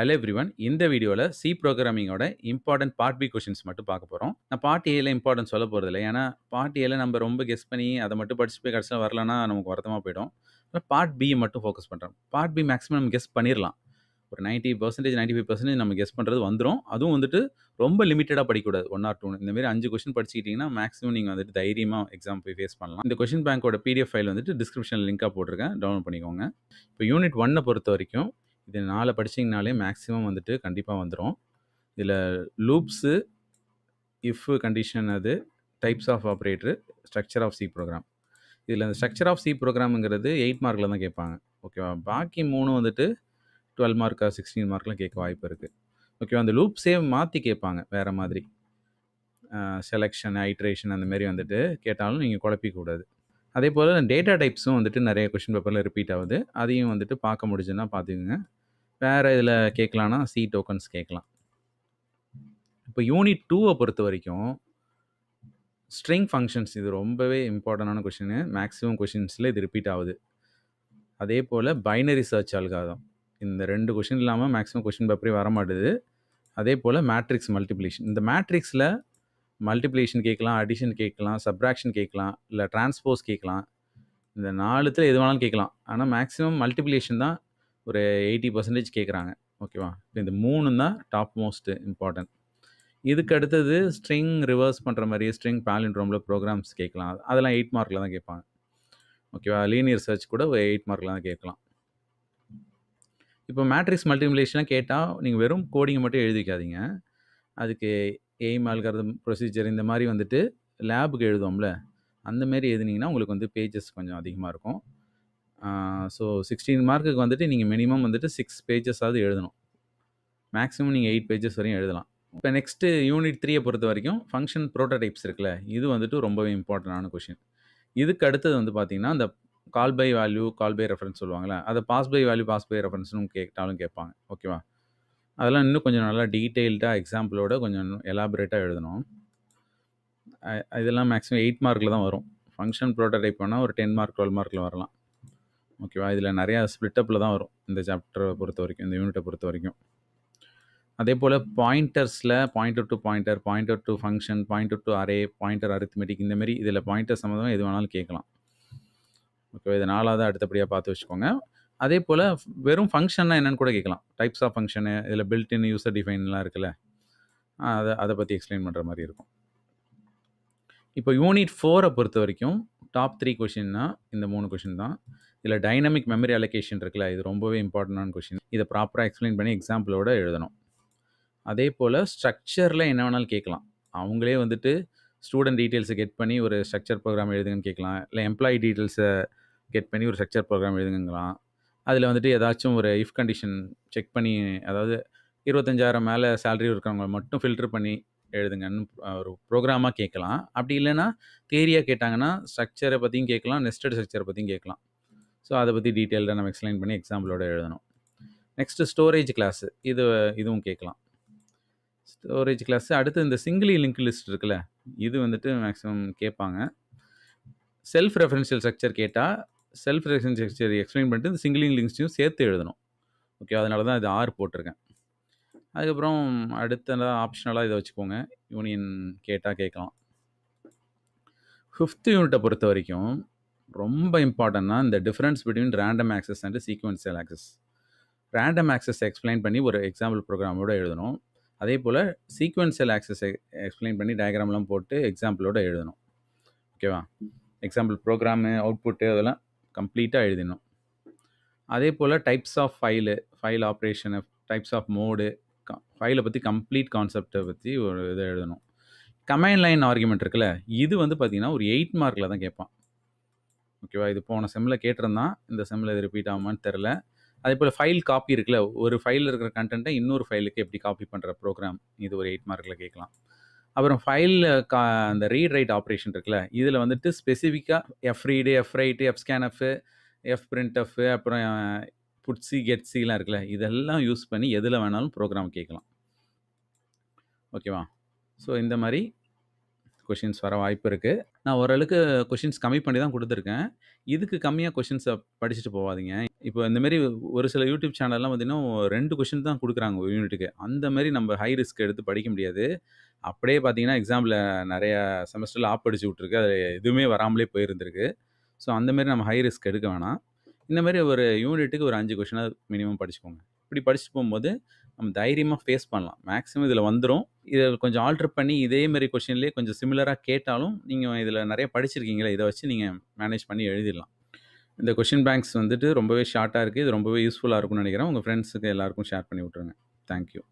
Hello everyone. இந்த வீடியோல C புரோகிராமிங்கோட இம்பார்ட்டன்ட் பார்ட் பி கொஸ்டின்ஸ் மட்டும் பார்க்க போறோம். நான் பார்ட் ஏல இம்பார்ட்டன்ஸ் சொல்லப் போறதில்ல. ஏன்னா, பார்ட் ஏல நம்ம ரொம்ப கெஸ் பண்ணி அத மட்டும் படிச்சுட்டு போய் கடைசில வரலன்னா நமக்கு வருத்தமா போயிடும். பார்ட் பி மட்டும் ஃபோக்கஸ் பண்றேன். பார்ட் பி மேக்ஸிமம் நம்ம கெஸ் பண்ணிரலாம். ஒரு 90% 95% நம்ம கெஸ் பண்றது வந்துரும். அதுவும் வந்துட்டு ரொம்ப லிமிட்டடா படிக்கக்கூடாது. 1 ஆர் 2 இந்த மாரி 5 கொஸ்டின் படிச்சுக்கிட்டீங்கன்னா, மேக்ஸிமம் நீங்க வந்துட்டு தைரியமா எக்ஸாம் போய் ஃபேஸ் பண்ணலாம். இந்த கொஸ்டின் பேங்கோட பிடிஎஃப் ஃபைல் வந்துட்டு டிஸ்கிரிப்ஷன்ல லிங்க்கா போட்டிருக்கேன். டவுன்லோட் பண்ணிக்கோங்க. இப்போ யூனிட் 1 பொறுத்தவரைக்கும் இது 4 படிச்சீங்கனாலே மேக்ஸிமம் வந்துட்டு கண்டிப்பா வந்துரும். இதுல லூப்ஸு, இஃப் கண்டிஷன் அது, types of operator, structure of C program. இதுல ஸ்ட்ரக்சர் ஆஃப் சி புரோகிராம்ங்கிறது 8 மார்க்ல தான் கேட்பாங்க. ஓகேவா? பாக்கி 3 வந்துட்டு 12 மார்க்கா, 16 மார்க்லாம் கேட்க வாய்ப்பு இருக்கு. ஓகேவா? அந்த லூப்ஸே மாத்தி கேட்பாங்க வேற மாதிரி. செலக்ஷன், ஐட்ரேஷன் அந்த மாரி வந்துட்டு கேட்டாலும் நீங்க குழப்பிக்க கூடாது. அதேபோல டேட்டா டைப்ஸும் வந்துட்டு நெறைய கொஸ்டின் பேப்பர்ல ரிப்பீட் ஆகுது. அதையும் வந்துட்டு பார்க்க முடிஞ்சுதுன்னா பார்த்துக்கங்க. வேற இதில கேட்கலான்னா, சி டோக்கன்ஸ் கேட்கலாம். இப்போ யூனிட் 2 பொறுத்தவரைக்கும், ஸ்ட்ரிங் ஃபங்ஷன்ஸ் இது ரொம்பவே இம்பார்ட்டன்டான கொஸ்டின். மேக்ஸிமம் கொஸ்டின்ஸ்ல இது ரிப்பீட் ஆகுது. அதேபோல பைனரி சர்ச் அல்காரிதம். இந்த 2 கொஸ்டின் இல்லாம மேக்ஸிமம் கொஸ்டின் பேப்பரே வரமாட்டுது. அதேபோல மேட்ரிக்ஸ் மல்டிப்ளிகேஷன். இந்த மேட்ரிக்ஸ்ல மல்டிப்ளிகேஷன் கேட்கலாம், அடிஷன் கேட்கலாம், சப்ட்ராக்ஷன் கேட்கலாம், இல்ல டிரான்ஸ்போஸ் கேட்கலாம். இந்த 4த்துல எது வேணாலும் கேட்கலாம். ஆனா மேக்ஸிமம் மல்டிப்ளிகேஷன் தான் ஒரு 80% கேட்குறாங்க. ஓகேவா? இப்போ இந்த 3ம் தான் டாப் மோஸ்ட் இம்பார்ட்டன்ட். இதுக்கு அடுத்தது ஸ்ட்ரிங் ரிவர்ஸ் பண்ற மாரி ஸ்ட்ரிங் பாலிண்ட்ரோம்ல ப்ரோகிராம்ஸ் கேட்கலாம். அதெல்லாம் 8 மார்க்ல தான் கேட்பாங்க. ஓகேவா? லீனியர் சர்ச் கூட 8 மார்க்ல தான் கேட்கலாம். இப்போ மேட்ரிக்ஸ் மல்டிப்ளிகேஷன்லாம் கேட்டா, நீங்க வெறும் கோடிங்க மட்டும் எழுதிக்காதீங்க. அதுக்கு எய்ம், அல்காரிதம், ப்ரொசீஜர் இந்த மாரி வந்துட்டு லேபுக்கு எழுதுவோம்ல, அந்த மாரி எழுதுனீங்கன்னா உங்களுக்கு வந்து பேஜஸ் கொஞ்சம் அதிகமா இருக்கும். ஸோ 16 மார்க்குக்கு வந்துட்டு நீங்க மினிமம் வந்துட்டு 6 பேஜஸாவது எழுதணும். மேக்ஸிமம் நீங்க 8 பேஜஸ் வரையும் எழுதலாம். இப்போ நெக்ஸ்ட்டு யூனிட் 3 பொறுத்தவரைக்கும் ஃபங்ஷன் புரோட்டோடைப்ஸ் இருக்குல்ல, இது வந்துட்டு ரொம்பவே இம்பார்ட்டன்டான கொஸ்டின். இதுக்கு அடுத்தது வந்து பார்த்தீங்கன்னா, அந்த call by value, call by reference சொல்லுவாங்கல்ல, அத pass by value, pass by ரெஃபரன்ஸ்னு கேட்டாலும் கேட்பாங்க. ஓகேவா? அதெல்லாம் இன்னும் கொஞ்சம் நல்லா டீட்டெயில்டா எக்ஸாம்பிளோட கொஞ்சம் எலாபரேட்டா எழுதணும். இதெல்லாம் மேக்ஸிமம் 8 மார்க்ல தான் வரும். ஃபங்ஷன் புரோட்டோடைப் பண்ணா ஒரு 10 மார்க், 12 மார்க்ல வரலாம். ஓகேவா? இதில் நிறையா ஸ்ப்ளிட் அப்பில் தான் வரும் இந்த சாப்டரை பொறுத்த வரைக்கும், இந்த யூனிட்டை பொறுத்த வரைக்கும். அதே போல் பாயிண்டர்ஸில் pointer to pointer, pointer to function, pointer to array, pointer arithmetic இந்த மாதிரி இதில் பாயிண்டர் சம்மந்தமாக எது வேணாலும் கேட்கலாம். ஓகே, இது 4வது அடுத்தபடியாக பார்த்து வச்சுக்கோங்க. அதே போல் வெறும் ஃபங்க்ஷன்னா என்னென்னு கூட கேட்கலாம். டைப்ஸ் ஆஃப் ஃபங்க்ஷனு, இதில் பில்ட்-இன், யூசர் டிஃபைன்லாம் இருக்குல்ல, அதை பற்றி எக்ஸ்பிளைன் பண்ணுற மாதிரி இருக்கும். இப்போ யூனிட் 4 பொறுத்த வரைக்கும் டாப் 3 கொஷின்னா இந்த 3 கொஷின் தான். இதில் டைனமிக் மெமரி அலோகேஷன் இருக்குல்ல, இது ரொம்பவே இம்பார்ட்டண்டான கொஷின். இதை ப்ராப்பராக எக்ஸ்பிளைன் பண்ணி எக்ஸாம்பிளோட எழுதணும். அதே போல் ஸ்ட்ரக்சரில் என்ன வேணாலும் கேட்கலாம். அவங்களே வந்துட்டு ஸ்டூடெண்ட் டீட்டெயில்ஸை கெட் பண்ணி ஒரு ஸ்ட்ரக்சர் ப்ரோக்ராம் எழுதுங்கன்னு கேட்கலாம். இல்லை எம்ப்ளாயி டீட்டெயில்ஸை கெட் பண்ணி ஒரு ஸ்ட்ரக்சர் ப்ரோக்ராம் எழுதுங்கலாம். அதில் வந்துட்டு ஏதாச்சும் ஒரு இஃப் கண்டிஷன் செக் பண்ணி, அதாவது 25,000 மேலே சேலரி இருக்கிறவங்க மட்டும் ஃபில்டர் பண்ணி எழுதுங்கன்னு ஒரு ப்ரோக்ராமாக கேட்கலாம். அப்படி இல்லைன்னா தியரியாக கேட்டாங்கன்னா ஸ்ட்ரக்சரை பற்றியும் கேட்கலாம், நெஸ்டட் ஸ்ட்ரக்சரை பற்றியும் கேட்கலாம். ஸோ அதை பற்றி டீட்டெயில்டாக நம்ம எக்ஸ்பிளைன் பண்ணி எக்ஸாம்பிளோட எழுதணும். நெக்ஸ்ட்டு ஸ்டோரேஜ் கிளாஸு, இதுவும் கேட்கலாம். ஸ்டோரேஜ் கிளாஸ் அடுத்து இந்த சிங்கிளி லிங்க் லிஸ்ட் இருக்குல்ல, இது வந்துட்டு மேக்ஸிமம் கேட்பாங்க. செல்ஃப் ரெஃபரன்ஷியல் ஸ்ட்ரக்சர் கேட்டால் செல்ஃப் ரெஃபரன்ஷியல் ஸ்ட்ரக்சர் எக்ஸ்பிளைன் பண்ணிட்டு இந்த சிங்கிளி லிங்க்ஸையும் சேர்த்து எழுதணும். ஓகே, அதனால தான் இது 6 போட்டிருக்கேன். அதுக்கப்புறம் அடுத்ததாக ஆப்ஷனலாக இதை வச்சுக்கோங்க. யூனியன் கேட்டால் கேட்கலாம். 5th யூனிட்டை பொறுத்த வரைக்கும் ரொம்ப இம்பார்ட்டன்னா இந்த difference between random access and sequential access. Random access explain பண்ணி ஒரு எக்ஸாம்பிள் ப்ரோக்ராமோட எழுதணும். அதே போல் சீக்வென்ஷியல் ஆக்சஸ் எக்ஸ்பிளைன் பண்ணி டயக்ராம்லாம் போட்டு எக்ஸாம்பிளோட எழுதணும். ஓகேவா? எக்ஸாம்பிள் ப்ரோக்ராமு, அவுட்புட்டு அதெல்லாம் கம்ப்ளீட்டாக எழுதணும். அதே போல் types of file operation, types of mode, ஃபைலை பற்றி கம்ப்ளீட் கான்செப்டை பற்றி ஒரு இதை எழுதணும். கமாண்ட் லைன் ஆர்குமெண்ட் இருக்குல்ல, இது வந்து பார்த்தீங்கன்னா ஒரு 8 மார்க்கில் தான் கேட்பான். ஓகேவா? இது போன செம்மில் கேட்டிருந்தான், இந்த செம்மில் இது ரிப்பீட் ஆகுமான்னு தெரில. அதே போல் ஃபைல் காப்பி இருக்குல்ல, ஒரு ஃபைலில் இருக்கிற கண்டென்ட்டை இன்னொரு ஃபைலுக்கு எப்படி காப்பி பண்ணுற ப்ரோக்ராம், இது ஒரு 8 மார்க்கில் கேட்கலாம். அப்புறம் ஃபைலில் அந்த ரீட் ரைட் ஆப்ரேஷன் இருக்குல்ல, இதில் வந்துட்டு ஸ்பெசிஃபிக்காக F read, F right, F scanf, F printf, அப்புறம் புட்சி, கெட்சிலாம் இருக்குல்ல, இதெல்லாம் யூஸ் பண்ணி எதில் வேணாலும் ப்ரோக்ராம் கேட்கலாம். ஓகேவா? ஸோ இந்த மாதிரி கொஷின்ஸ் வர வாய்ப்பு இருக்குது. நான் ஓரளவுக்கு கொஷின்ஸ் கம்மி பண்ணி தான் கொடுத்துருக்கேன். இதுக்கு கம்மியாக கொஷின்ஸை படிச்சுட்டு போகாதீங்க. இப்போ இந்த மாரி ஒரு சில யூடியூப் சேனல்லாம் பார்த்தீங்கன்னா, 2 கொஸ்டின் தான் குடுக்குறாங்க ஒரு யூனிட்டுக்கு. அந்த மாரி நம்ம ஹை ரிஸ்க் எடுத்து படிக்க முடியாது. அப்படியே பார்த்தீங்கன்னா, எக்ஸாம்ல நெறையா செமஸ்டர்ல ஆப் அடிச்சு விட்டுருக்கு. அது எதுவுமே வராமலே போயிருந்திருக்கு. ஸோ அந்த மாரி நம்ம ஹை ரிஸ்க் எடுக்க வேணாம். இந்த மாரி ஒரு யூனிட்டுக்கு ஒரு 5 கொஸ்டினாவது மினிமம் படிச்சுக்கோங்க. இப்படி படிச்சுட்டு போம்போது, நம்ம தைரியமா ஃபேஸ் பண்ணலாம். மேக்ஸிமம் இதில வந்துரும். இத கொஞ்சம் ஆல்டர் பண்ணி இதே மாரி கொஸ்டின்லயே கொஞ்சம் சிமிலரா கேட்டாலும், நீங்க இதில நெறைய படிச்சிருக்கீங்கல்ல, இத வச்சு நீங்க மேனேஜ் பண்ணி எழுதிடலாம். இந்த கொஸ்டின் பேங்க்ஸ் வந்துட்டு ரொம்பவே ஷார்ட்டா இருக்கு. இது ரொம்பவே யூஸ்ஃபுல்லா இருக்கும்னு நெனைக்கிறேன். உங்க ஃப்ரெண்ட்ஸுக்கு எல்லாருக்கும் ஷேர் பண்ணி விட்டுருங்க. Thank you.